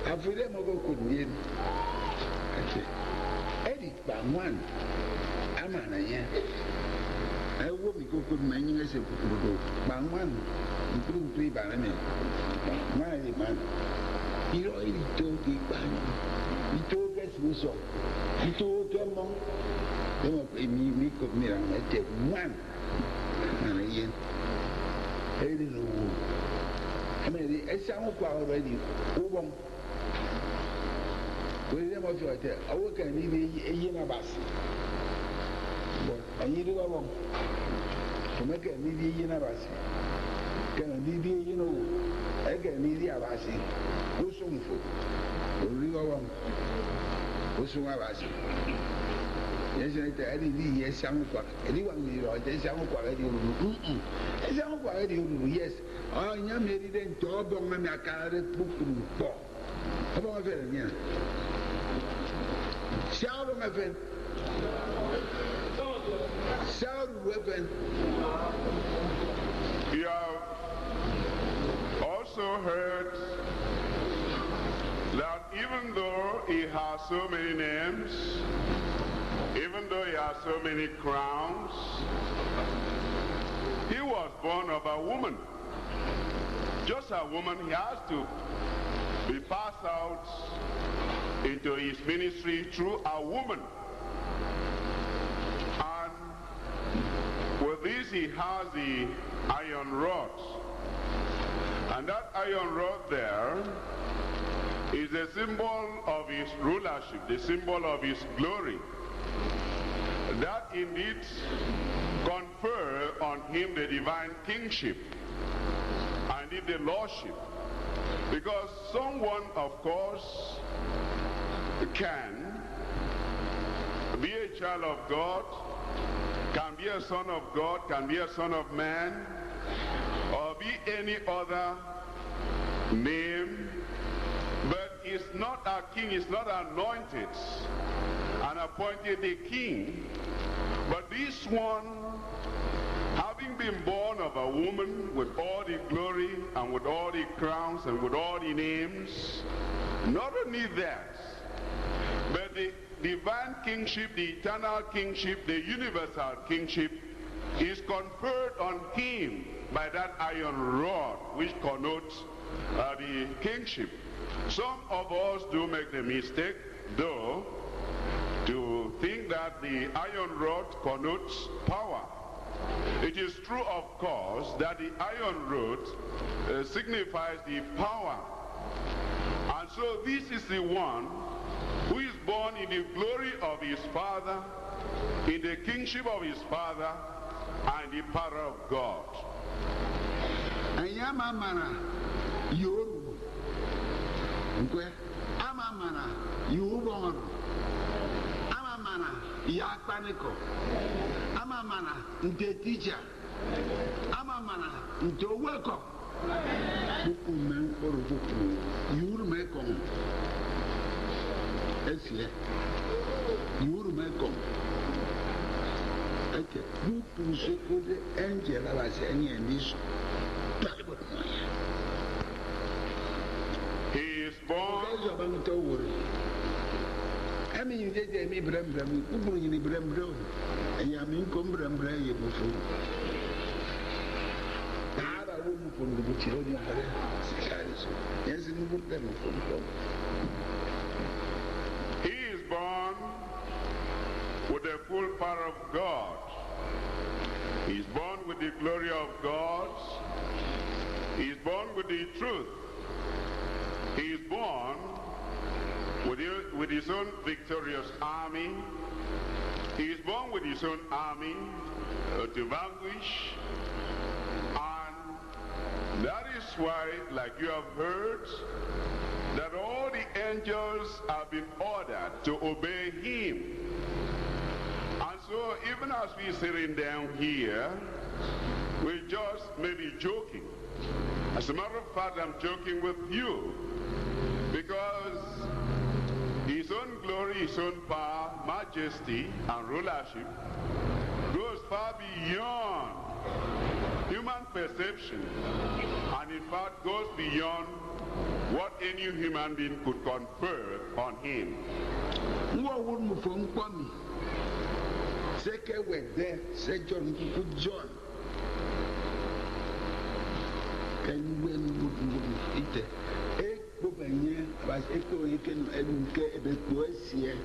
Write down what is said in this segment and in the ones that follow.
After mo go kudin. Eddie Bangwan. Amana ya. I will be good many as a Bangwan. Improve 3 banana. My man. He already told the Bang. He told us who saw. He told them all. They were a me could me and I take one. And again. Eddie no. I mean, I sound already. Over. William of your hotel, I work and leave a year bus. But I need to go along to make a needy year bus. Can a needy, you know, I can needy a bus. Go soon for. Will you go on? Go soon a bus. Yes, I did yes, some anyone will or there's some quality. There's some quality, yes. Oh, you made it in job on my carrot book. How about it? Shout my friend. Shout weapon. You have also heard that even though he has so many names, even though he has so many crowns, he was born of a woman. Just a woman, he has to be passed out into his ministry through a woman. And with this he has the iron rod. And that iron rod there is a symbol of his rulership, the symbol of his glory. That indeed confer on him the divine kingship and indeed the lordship. Because someone, of course, can be a child of God, can be a son of God, can be a son of man, or be any other name, but is not a king, is not anointed and appointed a king. But this one, having been born of a woman with all the glory and with all the crowns and with all the names, not only that, but the divine kingship, the eternal kingship, the universal kingship is conferred on him by that iron rod which connotes the kingship. Some of us do make the mistake, though, to think that the iron rod connotes power. It is true, of course, that the iron rod signifies the power. And so this is the one who is born in the glory of his father, in the kingship of his father, and the power of God. Ayamamana, Yoru. Amamana, Yubon. Amamana, Yakpaniko. Amamana, the teacher. Amamana, the welcome. Bukuman or Buku, Yurmekon. Esie, Yurmekon. Okay, Buku Seko, Angela was any and this. He is born. I mean, you did me bram, you bring me bram, and you mean come bram, you buffoon. I have a woman from the Buchilonian. Yes, in the book, he is born with the full power of God. He is born with the glory of God. He is born with the truth. He is born with his own victorious army. He is born with his own army to vanquish. And that is why, like you have heard, that all the angels have been ordered to obey him. And so even as we're sitting down here, we just may be joking. As a matter of fact, I'm joking with you, because his own glory, his own power, majesty, and rulership goes far beyond human perception, and in fact goes beyond what any human being could confer on him. Second word there, said John, John. Can you eat it? Was echo you can get a bit worse here.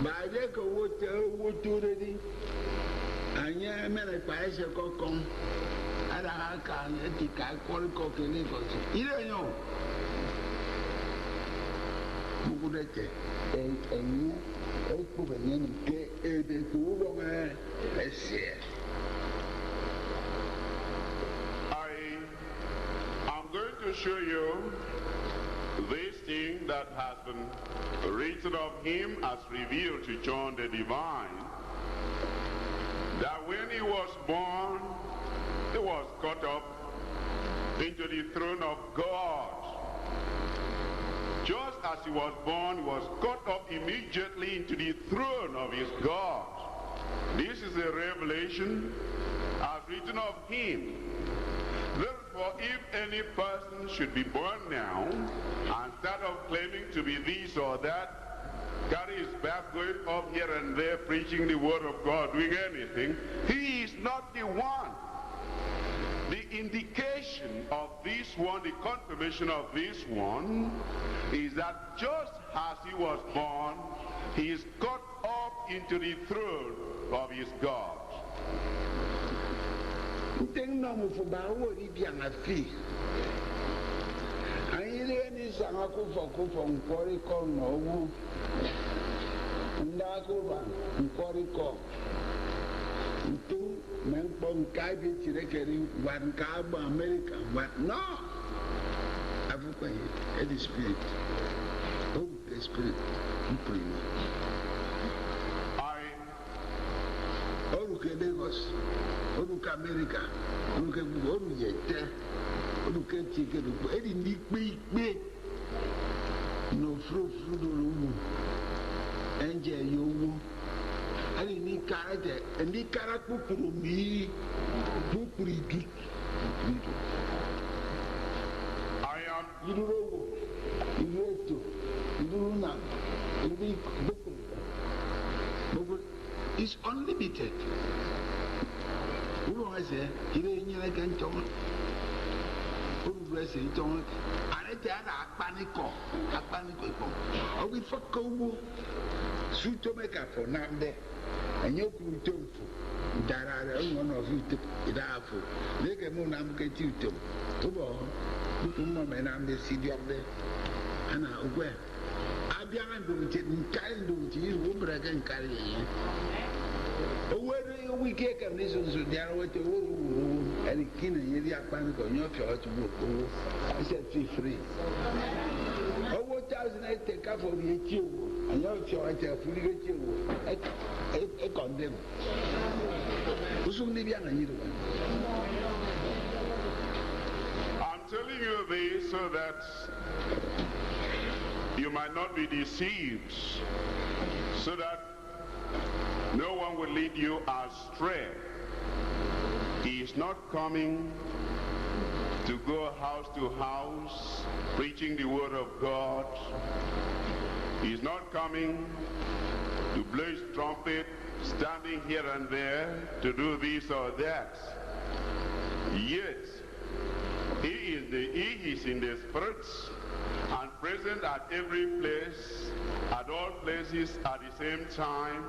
By the echo water, what already. And yeah, men like Paisa Cocom. And I can't call cock in Lagos. You don't know. Mugurete, and you, open get a bit over. Let's see. I'm going to show you this thing that has been written of him as revealed to John the Divine, that when he was born, he was caught up into the throne of God. Just as he was born, he was caught up immediately into the throne of his God. This is a revelation as written of him. Therefore, if any person should be born now and start off claiming to be this or that, carry his back going up here and there, preaching the word of God, doing anything, he is not the one. The indication of this one, the confirmation of this one, is that just as he was born, he is caught up into the throne of his God. No for Bawo, Idian a fee. I really sang a cook from Quorico, no, Ndago, and Quorico. Two men from Kabi, Chirekeri, one cab, American, but no. African, any spirit. Oh, the spirit, Oruke Lagos, Oruke America, Oruke Yete, Oruke Chicken, any big, no fruit, Angel, you, any need character, and the character to me, Pupri. I am. You know, you do not, it's unlimited. Who was there? He didn't like a tongue. Who was it? Tongue. I let a panico. Oh, we for Congo. Suit to make up for Namde. And you could do that. I one of you took it out for. Make a moon, I'm get you to. Look, and I'm the city of there. And I wear. I be able to carry you, woman again carry. Where we get conditions with the other to and the king and the panic on your church book. I said, feel free. Oh, what thousand I take up for the chill, and your church are fully get you. I condemn. Who's only young and you? I'm telling you this so that you might not be deceived, so that no one will lead you astray. He is not coming to go house to house preaching the word of God. He is not coming to blow his trumpet, standing here and there to do this or that. Yes, he is in the spirits and present at every place, at all places at the same time.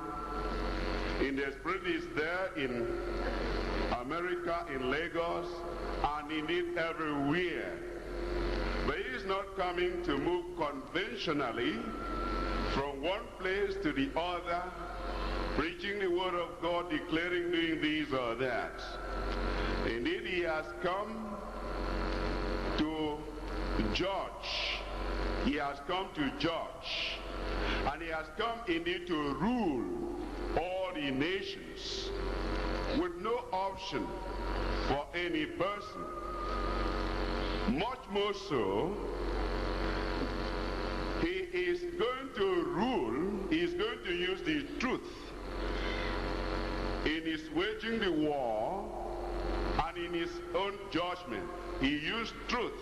In the spirit is there in America, in Lagos, and indeed everywhere. But he is not coming to move conventionally from one place to the other, preaching the word of God, declaring, doing this or that. Indeed, he has come to judge. He has come to judge. And he has come indeed to rule all the nations with no option for any person. Much more so, he is going to rule, he is going to use the truth in his waging the war and in his own judgment. He used truth